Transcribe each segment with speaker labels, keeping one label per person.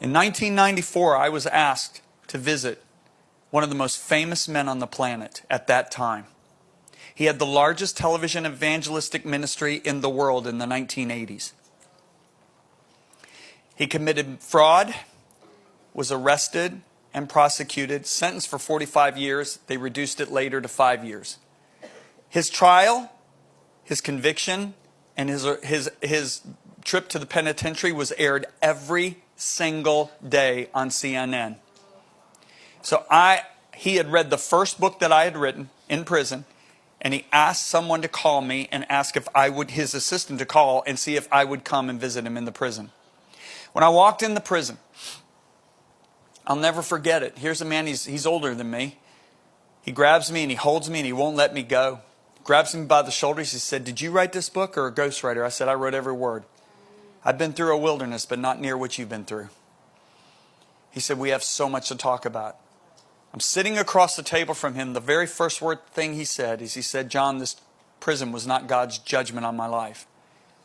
Speaker 1: In 1994, I was asked to visit one of the most famous men on the planet at that time. He had the largest television evangelistic ministry in the world in the 1980s. He committed fraud, was arrested and prosecuted, sentenced for 45 years. They reduced it later to 5 years. His trial, his conviction, and his trip to the penitentiary was aired every single day on CNN. So he had read the first book that I had written in prison, and he asked someone to call me and ask if I would, his assistant to call and see if I would come and visit him in the prison. When I walked in the prison, I'll never forget it. Here's a man, he's older than me. He grabs me and he holds me and he won't let me go. Grabs me by the shoulders. He said, "Did you write this book or a ghostwriter?" I said, "I wrote every word. I've been through a wilderness, but not near what you've been through." He said, "We have so much to talk about." I'm sitting across the table from him. The very first thing he said is, he said, "John, this prison was not God's judgment on my life.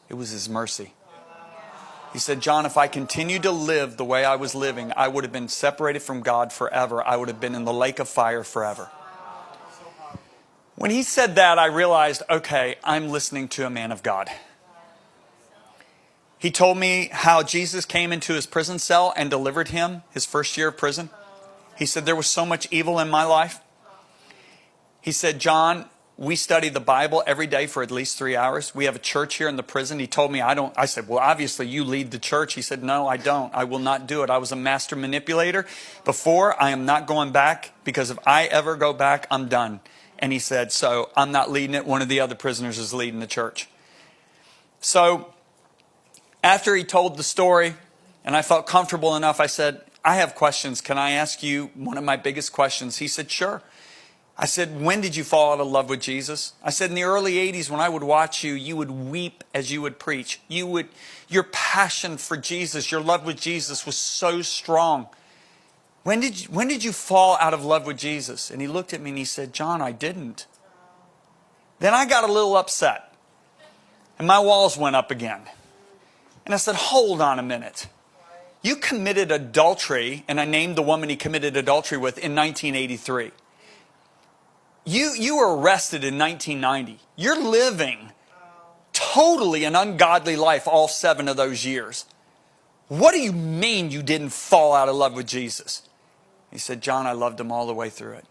Speaker 1: It was His mercy." He said, "John, if I continued to live the way I was living, I would have been separated from God forever. I would have been in the lake of fire forever." When he said that, I realized, okay, I'm listening to a man of God. He told me how Jesus came into his prison cell and delivered him his first year of prison. He said, "There was so much evil in my life." He said, "John, we study the Bible every day for at least 3 hours. We have a church here in the prison." He told me I don't. I said, "Well, obviously you lead the church." He said, "No, I don't. I will not do it. I was a master manipulator before. I am not going back, because if I ever go back, I'm done." And he said, "So I'm not leading it. One of the other prisoners is leading the church." So after he told the story and I felt comfortable enough, I said, "I have questions. Can I ask you one of my biggest questions?" He said, "Sure." I said, "When did you fall out of love with Jesus?" I said, "In the early 80s, when I would watch you, you would weep as you would preach. Your passion for Jesus, your love with Jesus was so strong. When did you fall out of love with Jesus?" And he looked at me and he said, "John, I didn't." Then I got a little upset and my walls went up again. And I said, "Hold on a minute. You committed adultery," and I named the woman he committed adultery with, in 1983. You were arrested in 1990. You're living totally an ungodly life all 7 of those years. What do you mean you didn't fall out of love with Jesus?" He said, "John, I loved him all the way through it."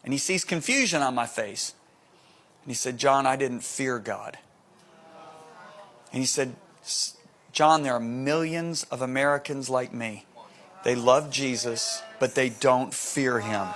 Speaker 1: And he sees confusion on my face. And he said, "John, I didn't fear God." And he said, "John, there are millions of Americans like me. They love Jesus, but they don't fear Him."